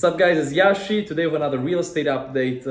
What's up guys, it's Yashi. Today with another real estate update.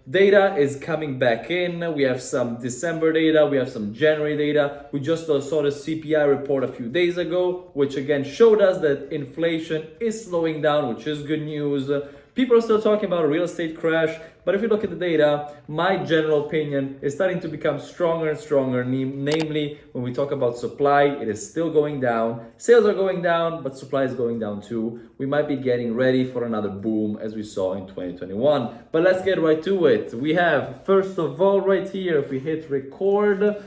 Data is coming back in. We have some December data, we have some January data. We just saw the CPI report a few days ago, which again showed us that inflation is slowing down, which is good news. People are still talking about a real estate crash, but if you look at the data, my general opinion is starting to become stronger and stronger. Namely, when we talk about supply, it is still going down. Sales are going down, but supply is going down too. We might be getting ready for another boom as we saw in 2021. But let's get right to it. We have, first of all, right here, if we hit record,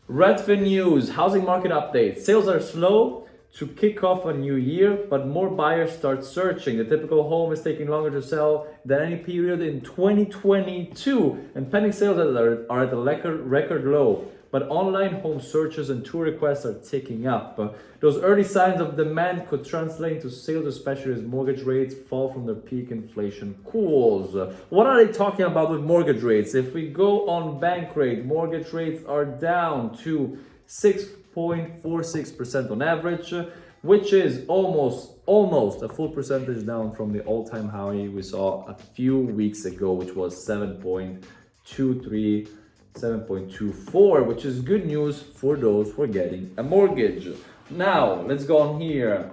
Redfin News, housing market update. Sales are slow to kick off a new year, but more buyers start searching. The typical home is taking longer to sell than any period in 2022, and pending sales are at a record low. But online home searches and tour requests are ticking up. Those early signs of demand could translate into sales, especially as mortgage rates fall from their peak, inflation cools. What are they talking about with mortgage rates? If we go on bank rate, mortgage rates are down to 6.46% on average, which is almost a full percentage down from the all-time high we saw a few weeks ago, which was 7.23, 7.24, which is good news for those who are getting a mortgage. Now, let's go on here.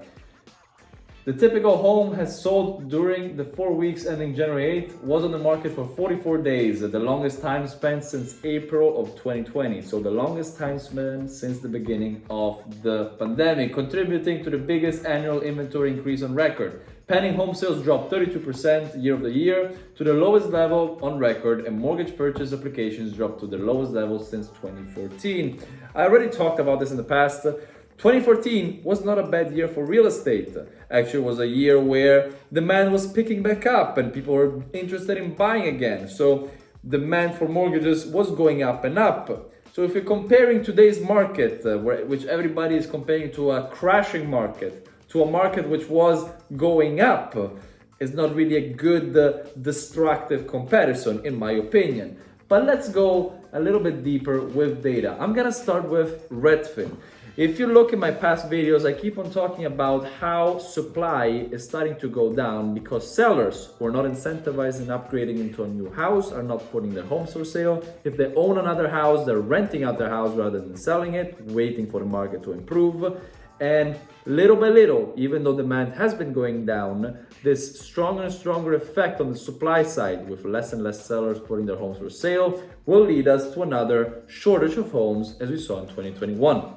The typical home has sold during the 4 weeks ending January 8th, was on the market for 44 days, the longest time spent since April of 2020. So the longest time spent since the beginning of the pandemic, contributing to the biggest annual inventory increase on record. Pending home sales dropped 32% year over year to the lowest level on record, and mortgage purchase applications dropped to the lowest level since 2014. I already talked about this in the past. 2014 was not a bad year for real estate. Actually, it was a year where demand was picking back up and people were interested in buying again. So demand for mortgages was going up and up. So if you're comparing today's market, which everybody is comparing to a crashing market, to a market which was going up, is not really a good destructive comparison in my opinion. But let's go a little bit deeper with data. I'm gonna start with Redfin. If you look at my past videos, I keep on talking about how supply is starting to go down because sellers who are not incentivized in upgrading into a new house are not putting their homes for sale. If they own another house, they're renting out their house rather than selling it, waiting for the market to improve. And little by little, even though demand has been going down, this stronger and stronger effect on the supply side with less and less sellers putting their homes for sale will lead us to another shortage of homes as we saw in 2021.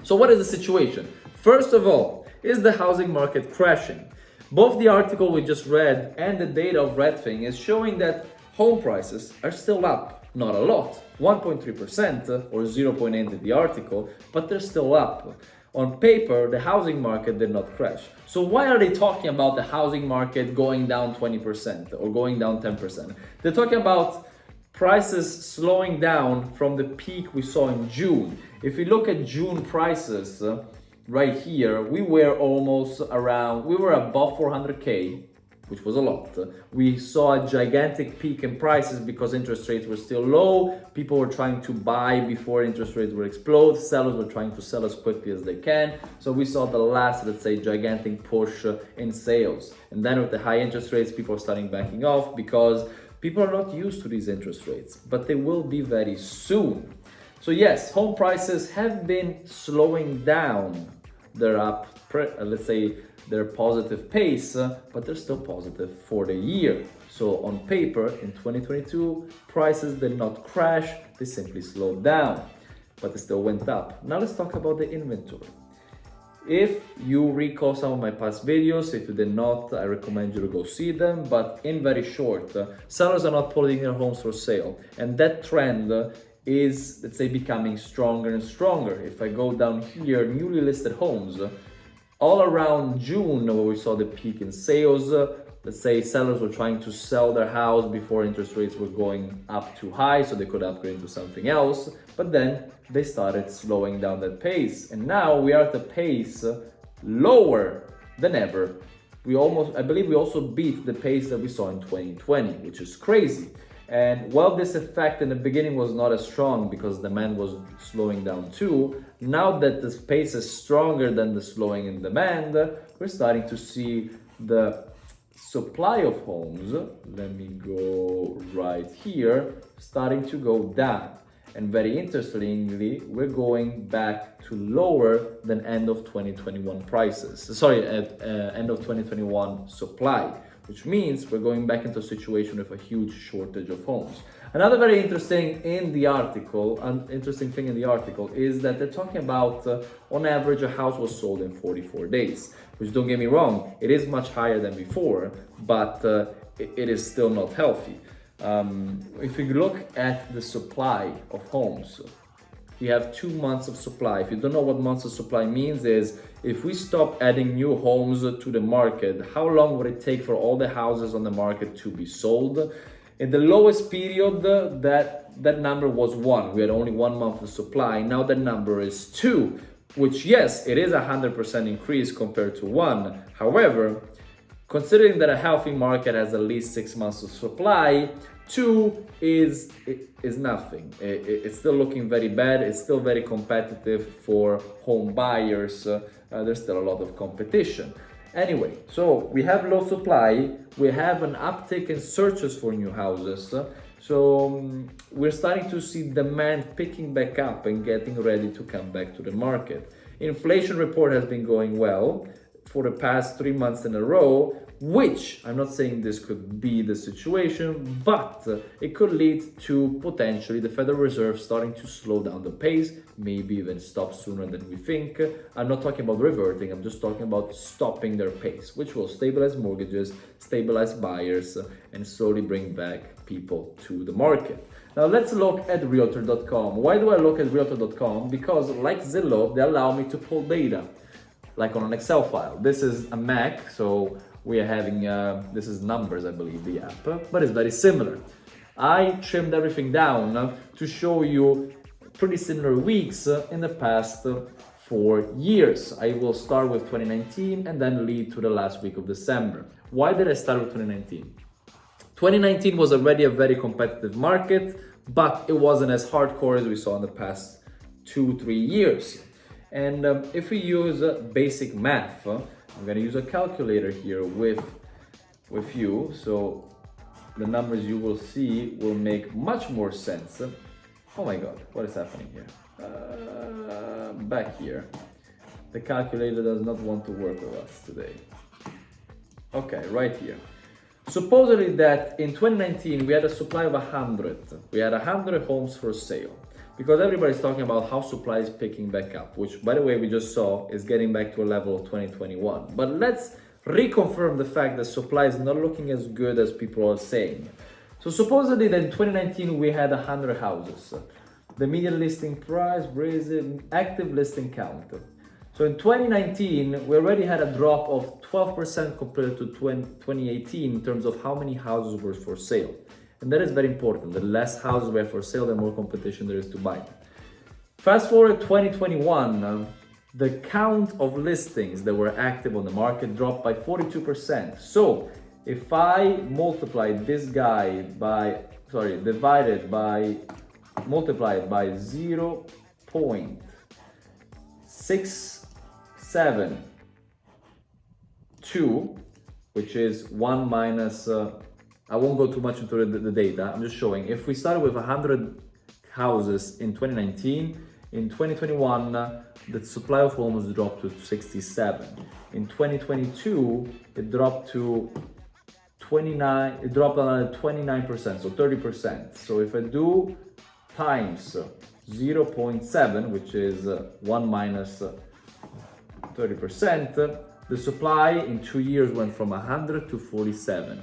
So what is the situation? First of all, is the housing market crashing? Both the article we just read and the data of Redfin is showing that home prices are still up. Not a lot, 1.3% or 0.8 in the article, but they're still up. On paper, the housing market did not crash. So why are they talking about the housing market going down 20% or going down 10%? They're talking about prices slowing down from the peak we saw in June. If we look at June prices right here, we were above 400K, which was a lot. We saw a gigantic peak in prices because interest rates were still low. People were trying to buy before interest rates would explode. Sellers were trying to sell as quickly as they can. So we saw the last, let's say, gigantic push in sales. And then with the high interest rates, people are starting backing off because people are not used to these interest rates, but they will be very soon. So yes, home prices have been slowing down. They're up, let's say, their positive pace, but they're still positive for the year. So on paper, in 2022, prices did not crash, they simply slowed down, but they still went up. Now let's talk about the inventory. If you recall some of my past videos, if you did not, I recommend you to go see them. But in very short, sellers are not putting their homes for sale. And that trend is, let's say, becoming stronger and stronger. If I go down here, newly listed homes, all around June, where we saw the peak in sales, let's say sellers were trying to sell their house before interest rates were going up too high so they could upgrade into something else. But then they started slowing down that pace. And now we are at a pace lower than ever. I believe we also beat the pace that we saw in 2020, which is crazy. And while this effect in the beginning was not as strong because demand was slowing down too, now that this pace is stronger than the slowing in demand, we're starting to see the supply of homes, let me go right here, starting to go down. And very interestingly, we're going back to lower than end of 2021 prices. Sorry, at end of 2021 supply, which means we're going back into a situation with a huge shortage of homes. Another very interesting thing in the article is that they're talking about on average a house was sold in 44 days, which, don't get me wrong, it is much higher than before, but it is still not healthy. If you look at the supply of homes, we have 2 months of supply. If you don't know what months of supply means, is if we stop adding new homes to the market, how long would it take for all the houses on the market to be sold? In the lowest period, that number was 1. We had only 1 month of supply. Now the number is 2, which, yes, it is 100% increase compared to 1. However, considering that a healthy market has at least 6 months of supply, 2 is nothing. It's still looking very bad. It's still very competitive for home buyers. There's still a lot of competition. Anyway, so we have low supply. We have an uptick in searches for new houses. So we're starting to see demand picking back up and getting ready to come back to the market. Inflation report has been going well for the past 3 months in a row, which I'm not saying this could be the situation, but it could lead to potentially the Federal Reserve starting to slow down the pace, maybe even stop sooner than we think. I'm not talking about reverting, I'm just talking about stopping their pace, which will stabilize mortgages, stabilize buyers, and slowly bring back people to the market. Now let's look at Realtor.com. Why do I look at Realtor.com? Because like Zillow, they allow me to pull data, like on an Excel file. This is a Mac, so we are having, this is Numbers, I believe, the app, but it's very similar. I trimmed everything down to show you pretty similar weeks in the past 4 years. I will start with 2019 and then lead to the last week of December. Why did I start with 2019? 2019 was already a very competitive market, but it wasn't as hardcore as we saw in the past 2-3 years. And if we use basic math, I'm going to use a calculator here with you, so the numbers you will see will make much more sense. Oh my god, what is happening here? Back here. The calculator does not want to work with us today. Okay, right here. Supposedly that in 2019 we had a supply of 100. We had 100 homes for sale. Because everybody's talking about how supply is picking back up, which, by the way, we just saw is getting back to a level of 2021. But let's reconfirm the fact that supply is not looking as good as people are saying. So supposedly that in 2019 we had 100 houses. The median listing price, active listing count. So in 2019, we already had a drop of 12% compared to 2018 in terms of how many houses were for sale. And that is very important. The less houses were for sale, the more competition there is to buy. Fast forward 2021, the count of listings that were active on the market dropped by 42%. So if I multiply this guy by, multiply it by 0.672, which is 1 minus, I won't go too much into the data, I'm just showing. If we started with 100 houses in 2019, in 2021, the supply of homes dropped to 67. In 2022, it dropped to 29, it dropped another 29%, so 30%. So if I do times 0.7, which is 1 minus 30%, the supply in 2 years went from 100 to 47.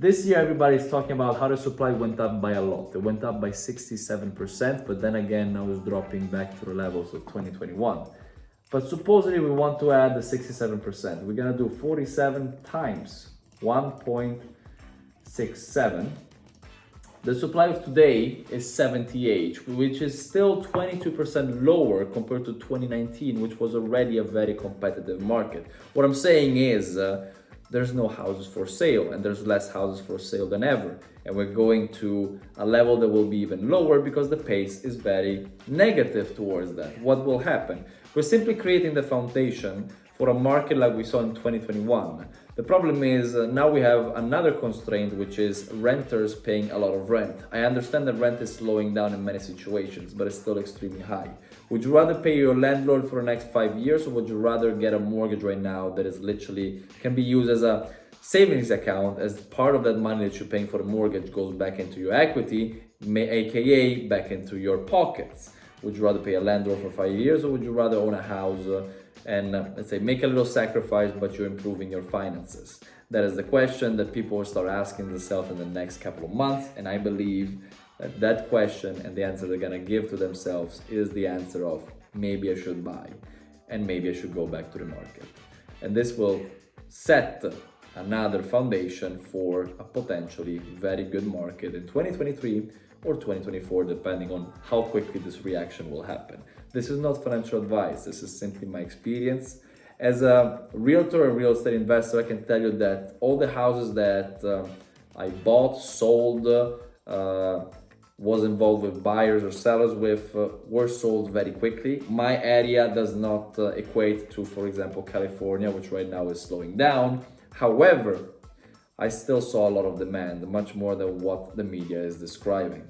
This year, everybody's talking about how the supply went up by a lot. It went up by 67%, but then again, now it's dropping back to the levels of 2021. But supposedly we want to add the 67%. We're gonna do 47 times 1.67. The supply of today is 78, which is still 22% lower compared to 2019, which was already a very competitive market. What I'm saying is, there's no houses for sale and there's less houses for sale than ever. And we're going to a level that will be even lower because the pace is very negative towards that. What will happen? We're simply creating the foundation for a market like we saw in 2021. The problem is now we have another constraint, which is renters paying a lot of rent. I understand that rent is slowing down in many situations, but it's still extremely high. Would you rather pay your landlord for the next 5 years, or would you rather get a mortgage right now that is literally can be used as a savings account, as part of that money that you're paying for the mortgage goes back into your equity, aka back into your pockets? Would you rather pay a landlord for 5 years, or would you rather own a house and let's say make a little sacrifice, but you're improving your finances? That is the question that people will start asking themselves in the next couple of months, and I believe that question and the answer they're gonna give to themselves is the answer of maybe I should buy and maybe I should go back to the market. And this will set another foundation for a potentially very good market in 2023 or 2024, depending on how quickly this reaction will happen. This is not financial advice, this is simply my experience. As a realtor and real estate investor, I can tell you that all the houses that I bought, sold, was involved with buyers or sellers with, were sold very quickly. My area does not equate to, for example, California, which right now is slowing down. However, I still saw a lot of demand, much more than what the media is describing.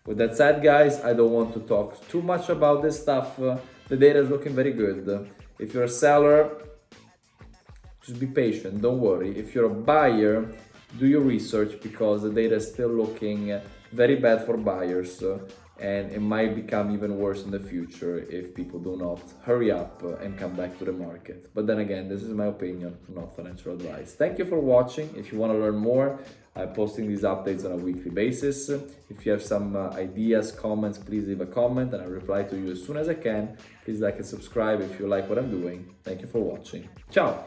With that said, guys, I don't want to talk too much about this stuff. The data is looking very good. If you're a seller, just be patient, don't worry. If you're a buyer, do your research, because the data is still looking very bad for buyers, and it might become even worse in the future if people do not hurry up and come back to the market. But then again, this is my opinion, not financial advice. Thank you for watching. If you want to learn more, I'm posting these updates on a weekly basis. If you have some ideas, comments, please leave a comment and I'll reply to you as soon as I can. Please like and subscribe if you like what I'm doing. Thank you for watching. Ciao!